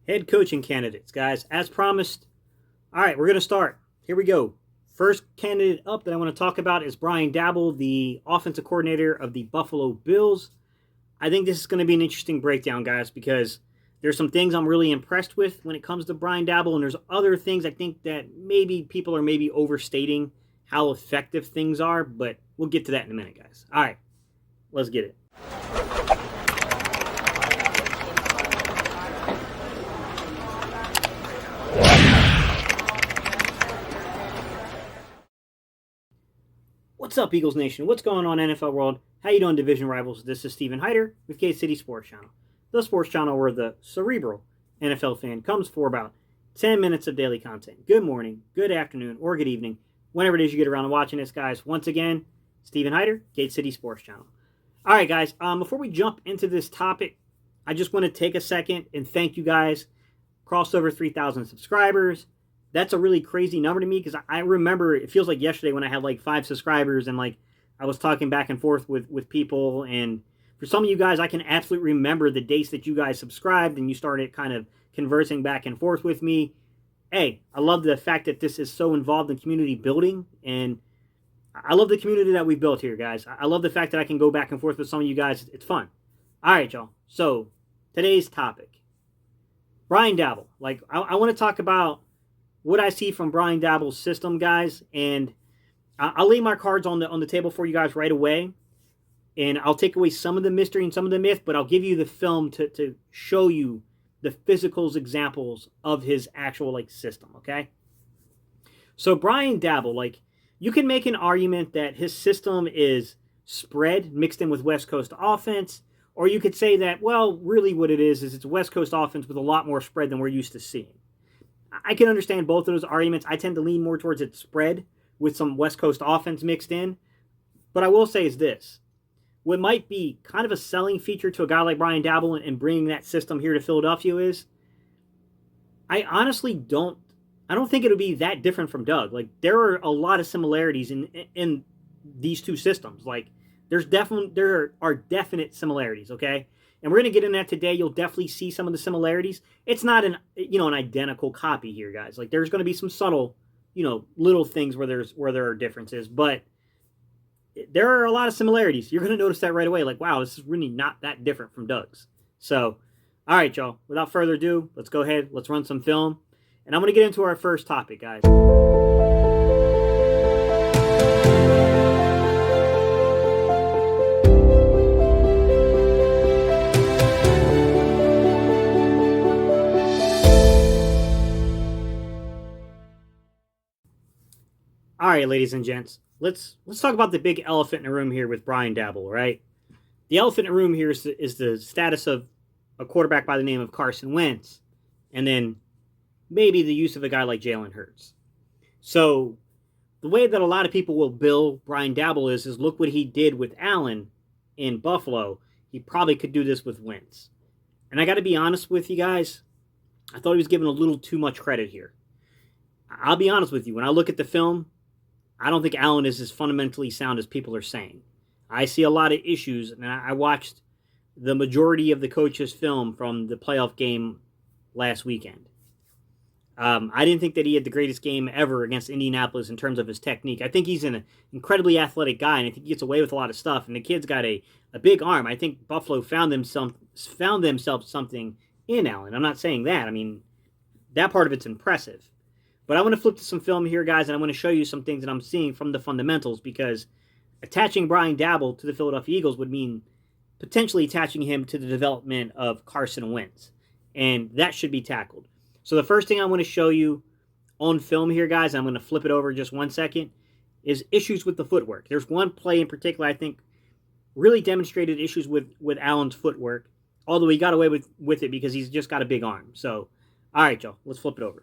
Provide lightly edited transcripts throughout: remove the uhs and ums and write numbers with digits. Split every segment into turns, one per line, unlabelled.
Head coaching candidates, guys. As promised. All right, we're going to start. Here we go. First candidate up that I want to talk about is Brian Daboll, the offensive coordinator of the Buffalo Bills. I think this is going to be an interesting breakdown, guys, because there's some things I'm really impressed with when it comes to Brian Daboll, and there's other things I think that maybe people are maybe overstating how effective things are, but we'll get to that in a minute, guys. All right, let's get it. What's up, Eagles Nation? What's going on, NFL world? How you doing, division rivals? This is Steven Hyder with K City Sports Channel, the sports channel where the cerebral NFL fan comes for about 10 minutes of daily content. Good morning, good afternoon, or good evening, whenever it is you get around to watching this, guys. Once again, Steven Hyder, K City Sports Channel. All right, guys, before we jump into this topic, I just want to take a second and thank you guys. Crossed over 3,000 subscribers. That's a really crazy number to me because I remember it feels like yesterday when I had like 5 subscribers and like I was talking back and forth with people. And for some of you guys, I can absolutely remember the dates that you guys subscribed and you started kind of conversing back and forth with me. Hey, I love the fact that this is so involved in community building, and I love the community that we've built here, guys. I love the fact that I can go back and forth with some of you guys. It's fun. All right, y'all. So today's topic, Brian Daboll. Like I want to talk about what I see from Brian Daboll's system, guys, and I'll lay my cards on the table for you guys right away, and I'll take away some of the mystery and some of the myth, but I'll give you the film to show you the physicals examples of his actual like system, okay? So Brian Daboll, like you can make an argument that his system is spread mixed in with West Coast offense, or you could say that, well, really what it is it's West Coast offense with a lot more spread than we're used to seeing. I can understand both of those arguments. I tend to lean more towards its spread with some West Coast offense mixed in. But I will say is this. What might be kind of a selling feature to a guy like Brian Daboll and bringing that system here to Philadelphia is I honestly don't think it'll be that different from Doug. Like there are a lot of similarities in these two systems. Like there are definite similarities, okay? And we're going to get in that today. You'll definitely see some of the similarities. It's not an identical copy here, guys. Like there's going to be some subtle, little things where there are differences, but there are a lot of similarities. You're going to notice that right away. Like, wow, this is really not that different from Doug's. So, all right, y'all. Without further ado, let's go ahead. Let's run some film. And I'm going to get into our first topic, guys. All right, ladies and gents, let's talk about the big elephant in the room here with Brian Daboll, right? The elephant in the room here is the status of a quarterback by the name of Carson Wentz, and then maybe the use of a guy like Jalen Hurts. So the way that a lot of people will bill Brian Daboll is look what he did with Allen in Buffalo. He probably could do this with Wentz. And I got to be honest with you guys, I thought he was given a little too much credit here. I'll be honest with you, when I look at the film, I don't think Allen is as fundamentally sound as people are saying. I see a lot of issues, and I watched the majority of the coach's film from the playoff game last weekend. I didn't think that he had the greatest game ever against Indianapolis in terms of his technique. I think he's an incredibly athletic guy, and I think he gets away with a lot of stuff, and the kid's got a big arm. I think Buffalo found themselves something in Allen. I'm not saying that. I mean, that part of it's impressive. But I want to flip to some film here, guys, and I want to show you some things that I'm seeing from the fundamentals, because attaching Brian Daboll to the Philadelphia Eagles would mean potentially attaching him to the development of Carson Wentz, and that should be tackled. So the first thing I want to show you on film here, guys, I'm going to flip it over just 1 second, is issues with the footwork. There's one play in particular I think really demonstrated issues with Allen's footwork, although he got away with it because he's just got a big arm. So, all right, y'all, let's flip it over.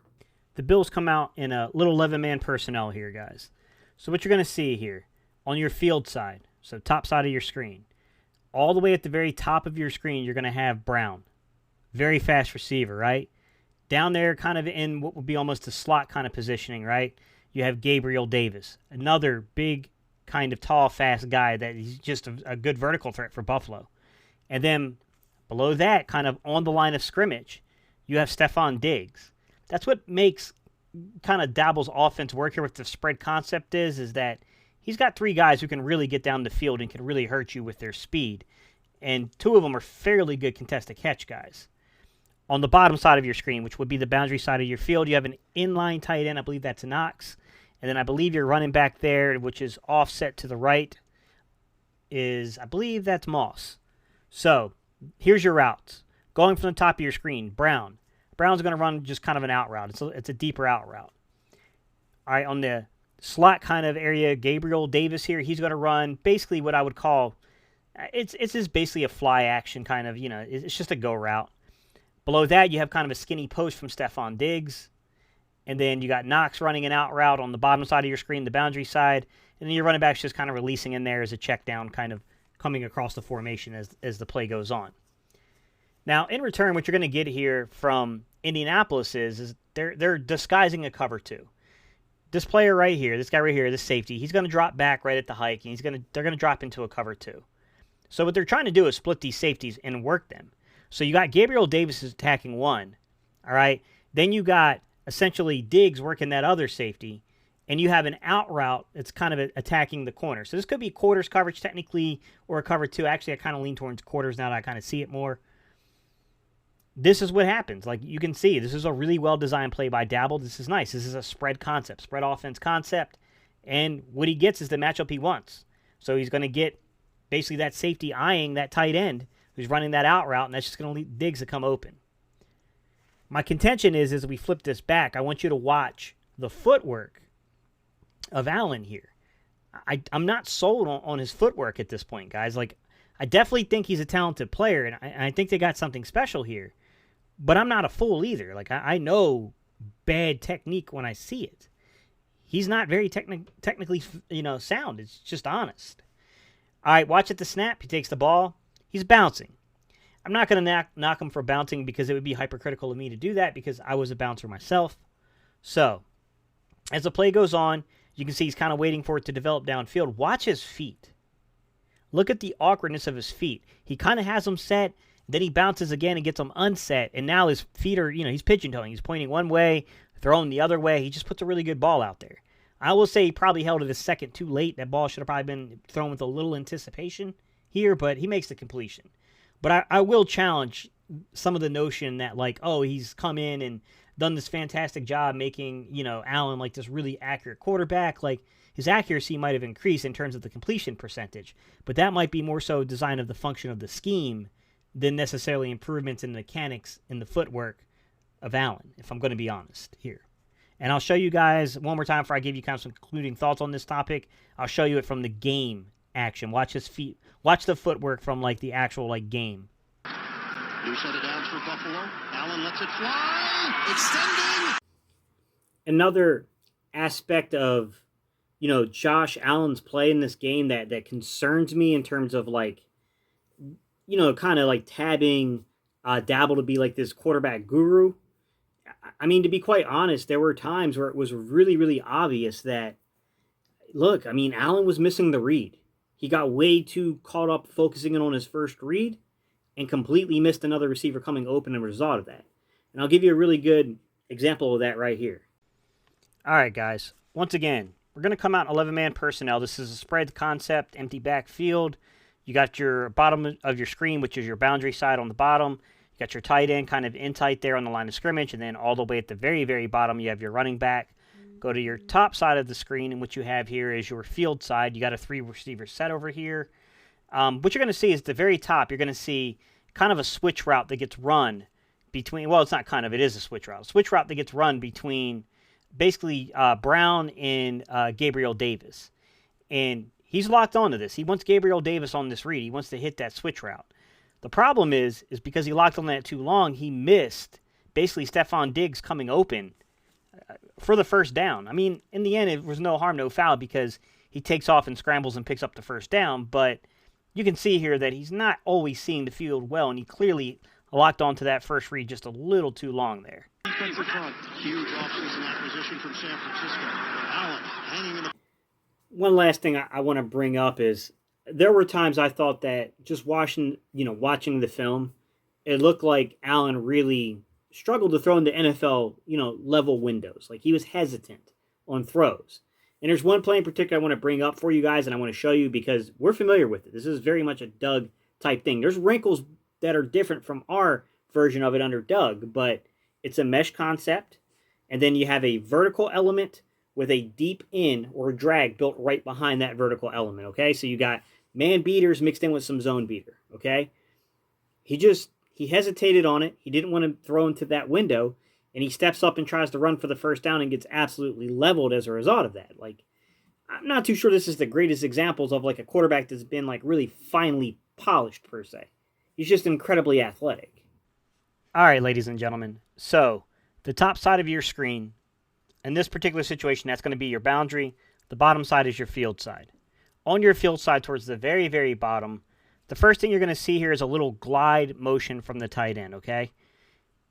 The Bills come out in a little 11-man personnel here, guys. So what you're going to see here on your field side, so top side of your screen, all the way at the very top of your screen, you're going to have Brown. Very fast receiver, right? Down there kind of in what would be almost a slot kind of positioning, right? You have Gabriel Davis, another big kind of tall, fast guy that he's just a good vertical threat for Buffalo. And then below that, kind of on the line of scrimmage, you have Stephon Diggs. That's what makes kind of Daboll's offense work here with the spread concept is that he's got 3 guys who can really get down the field and can really hurt you with their speed. And 2 of them are fairly good contested catch guys. On the bottom side of your screen, which would be the boundary side of your field, you have an inline tight end. I believe that's Knox. And then I believe your running back there, which is offset to the right, I believe that's Moss. So here's your routes. Going from the top of your screen, Brown's going to run just kind of an out route. It's a deeper out route. All right, on the slot kind of area, Gabriel Davis here, he's going to run basically what I would call, it's just basically a fly action kind of, it's just a go route. Below that, you have kind of a skinny post from Stephon Diggs. And then you got Knox running an out route on the bottom side of your screen, the boundary side. And then your running back's just kind of releasing in there as a check down, kind of coming across the formation as the play goes on. Now, in return, what you're going to get here from Indianapolis is they're disguising a cover 2. This player right here, this guy right here, this safety, he's going to drop back right at the hike, and they're going to drop into a cover 2. So what they're trying to do is split these safeties and work them. So you got Gabriel Davis is attacking 1, all right? Then you got essentially Diggs working that other safety, and you have an out route that's kind of attacking the corner. So this could be quarters coverage technically or a cover 2. Actually, I kind of lean towards quarters now that I kind of see it more. This is what happens. Like you can see, this is a really well-designed play by Daboll. This is nice. This is a spread concept, spread offense concept, and what he gets is the matchup he wants. So he's going to get basically that safety eyeing that tight end who's running that out route, and that's just going to lead Diggs to come open. My contention is, as we flip this back, I want you to watch the footwork of Allen here. I'm not sold on his footwork at this point, guys. Like, I definitely think he's a talented player, and I think they got something special here. But I'm not a fool either. Like, I know bad technique when I see it. He's not very technically, sound. It's just honest. All right, watch at the snap. He takes the ball. He's bouncing. I'm not going to knock him for bouncing because it would be hypercritical of me to do that because I was a bouncer myself. So, as the play goes on, you can see he's kind of waiting for it to develop downfield. Watch his feet. Look at the awkwardness of his feet. He kind of has them set, then he bounces again and gets them unset, and now his feet are, he's pigeon-toeing. He's pointing one way, throwing the other way. He just puts a really good ball out there. I will say he probably held it a second too late. That ball should have probably been thrown with a little anticipation here, but he makes the completion. But I will challenge some of the notion that, he's come in and done this fantastic job making, Allen like this really accurate quarterback. Like, his accuracy might have increased in terms of the completion percentage, but that might be more so design of the function of the scheme than necessarily improvements in the mechanics in the footwork of Allen, if I'm going to be honest here. And I'll show you guys one more time before I give you kind of some concluding thoughts on this topic. I'll show you it from the game action. Watch his feet. Watch the footwork from the actual game.
You set it down for Buffalo. Allen lets it fly. Extending.
Another aspect of Josh Allen's play in this game that concerns me in terms of kind of tabbing Daboll to be this quarterback guru. I mean, to be quite honest, there were times where it was really, really obvious that, Allen was missing the read. He got way too caught up focusing in on his first read and completely missed another receiver coming open as a result of that. And I'll give you a really good example of that right here. All right, guys. Once again, we're going to come out 11-man personnel. This is a spread concept, empty backfield. You got your bottom of your screen, which is your boundary side on the bottom. You got your tight end kind of in tight there on the line of scrimmage. And then all the way at the very, very bottom, you have your running back. Go to your top side of the screen, and what you have here is your field side. You got a 3-receiver set over here. What you're going to see is at the very top, you're going to see kind of a switch route that gets run between, well, it's not kind of, it is a switch route. A switch route that gets run between basically Brown and Gabriel Davis. And he's locked onto this. He wants Gabriel Davis on this read. He wants to hit that switch route. The problem is because he locked on that too long, he missed basically Stephon Diggs coming open for the first down. I mean, in the end, it was no harm, no foul because he takes off and scrambles and picks up the first down. But you can see here that he's not always seeing the field well, and he clearly locked onto that first read just a little too long there.
Defensive front, huge offseason acquisition from San Francisco. Allen hanging in the...
One last thing I want to bring up is there were times I thought that just watching the film, it looked like Allen really struggled to throw into NFL, level windows. Like he was hesitant on throws. And there's one play in particular I want to bring up for you guys and I want to show you because we're familiar with it. This is very much a Doug type thing. There's wrinkles that are different from our version of it under Doug, but it's a mesh concept. And then you have a vertical element with a deep in or drag built right behind that vertical element, okay? So you got man beaters mixed in with some zone beater, okay? He hesitated on it. He didn't want to throw into that window, and he steps up and tries to run for the first down and gets absolutely leveled as a result of that. Like, I'm not too sure this is the greatest examples of like a quarterback that's been like really finely polished per se. He's just incredibly athletic. All right, ladies and gentlemen. So the top side of your screen, in this particular situation, that's going to be your boundary. The bottom side is your field side. On your field side towards the very, very bottom, the first thing you're going to see here is a little glide motion from the tight end, okay?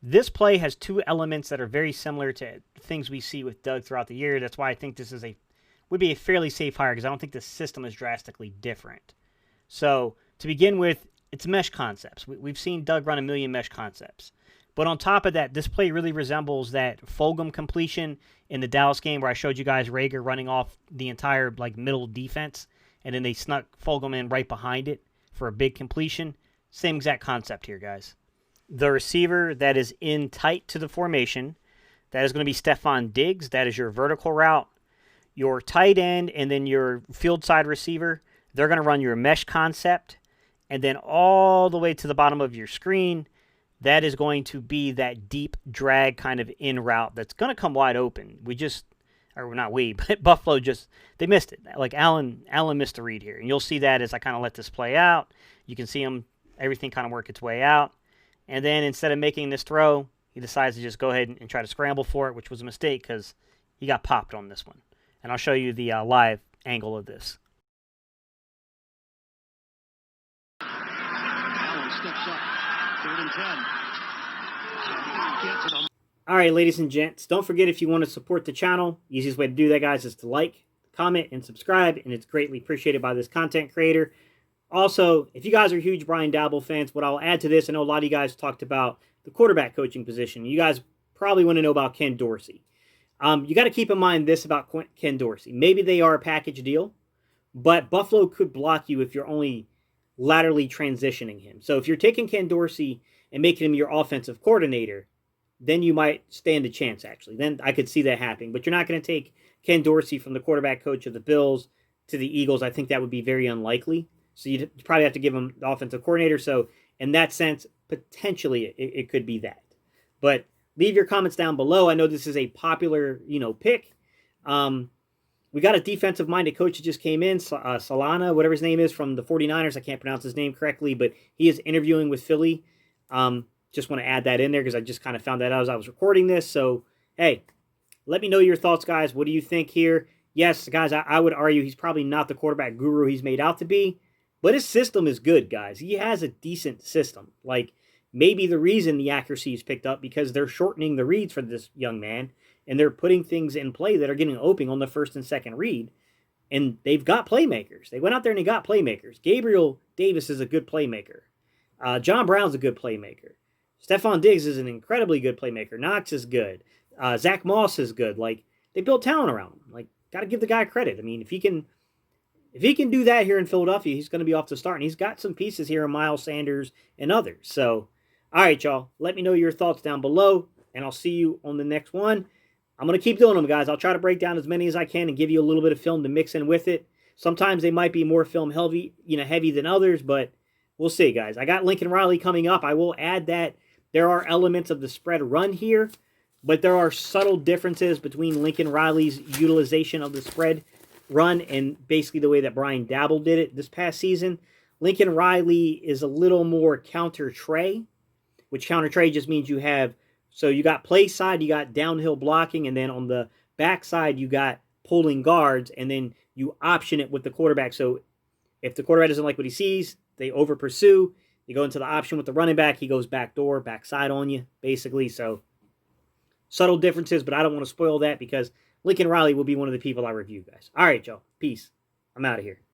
This play has two elements that are very similar to things we see with Doug throughout the year. That's why I think this would be a fairly safe hire because I don't think the system is drastically different. So to begin with, it's mesh concepts. We've seen Doug run a million mesh concepts. But on top of that, this play really resembles that Fulgham completion in the Dallas game where I showed you guys Rager running off the entire like middle defense, and then they snuck Fulgham in right behind it for a big completion. Same exact concept here, guys. The receiver that is in tight to the formation, that is going to be Stephon Diggs. That is your vertical route. Your tight end and then your field side receiver, they're going to run your mesh concept. And then all the way to the bottom of your screen, that is going to be that deep drag kind of in route that's going to come wide open. But Buffalo they missed it. Like Allen missed a read here. And you'll see that as I kind of let this play out. You can see everything kind of work its way out. And then instead of making this throw, he decides to just go ahead and try to scramble for it, which was a mistake because he got popped on this one. And I'll show you the live angle of this.
Allen steps up. 3rd and 10.
All right, ladies and gents, don't forget if you want to support the channel, the easiest way to do that, guys, is to like, comment, and subscribe, and it's greatly appreciated by this content creator. Also, if you guys are huge Brian Daboll fans, what I'll add to this, I know a lot of you guys talked about the quarterback coaching position. You guys probably want to know about Ken Dorsey. You got to keep in mind this about Ken Dorsey. Maybe they are a package deal, but Buffalo could block you if you're only laterally transitioning him. So if you're taking Ken Dorsey and making him your offensive coordinator, then you might stand a chance, actually. Then I could see that happening. But you're not going to take Ken Dorsey from the quarterback coach of the Bills to the Eagles. I think that would be very unlikely. So you'd probably have to give him the offensive coordinator. So in that sense, potentially it could be that. But leave your comments down below. I know this is a popular, pick. We got a defensive-minded coach that just came in, Solana, whatever his name is, from the 49ers. I can't pronounce his name correctly, but he is interviewing with Philly. Just want to add that in there because I just kind of found that out as I was recording this. So, hey, let me know your thoughts, guys. What do you think here? Yes, guys, I would argue he's probably not the quarterback guru he's made out to be, but his system is good, guys. He has a decent system. Like, maybe the reason the accuracy is picked up because they're shortening the reads for this young man, and they're putting things in play that are getting open on the first and second read, and they've got playmakers. They went out there and they got playmakers. Gabriel Davis is a good playmaker. John Brown's a good playmaker. Stephon Diggs is an incredibly good playmaker. Knox is good. Zach Moss is good. Like, they built talent around him. Like, got to give the guy credit. I mean, if he can do that here in Philadelphia, he's going to be off to start. And he's got some pieces here in Miles Sanders and others. So, all right, y'all. Let me know your thoughts down below, and I'll see you on the next one. I'm going to keep doing them, guys. I'll try to break down as many as I can and give you a little bit of film to mix in with it. Sometimes they might be more film heavy than others, but we'll see, guys. I got Lincoln Riley coming up. I will add that there are elements of the spread run here, but there are subtle differences between Lincoln Riley's utilization of the spread run and basically the way that Brian Daboll did it this past season. Lincoln Riley is a little more counter tray, which counter tray just means you have, so you got play side, you got downhill blocking, and then on the back side, you got pulling guards, and then you option it with the quarterback. So if the quarterback doesn't like what he sees, they over pursue. You go into the option with the running back, he goes backdoor, backside on you, basically. So subtle differences, but I don't want to spoil that because Lincoln Riley will be one of the people I review, guys. All right, y'all. Peace. I'm out of here.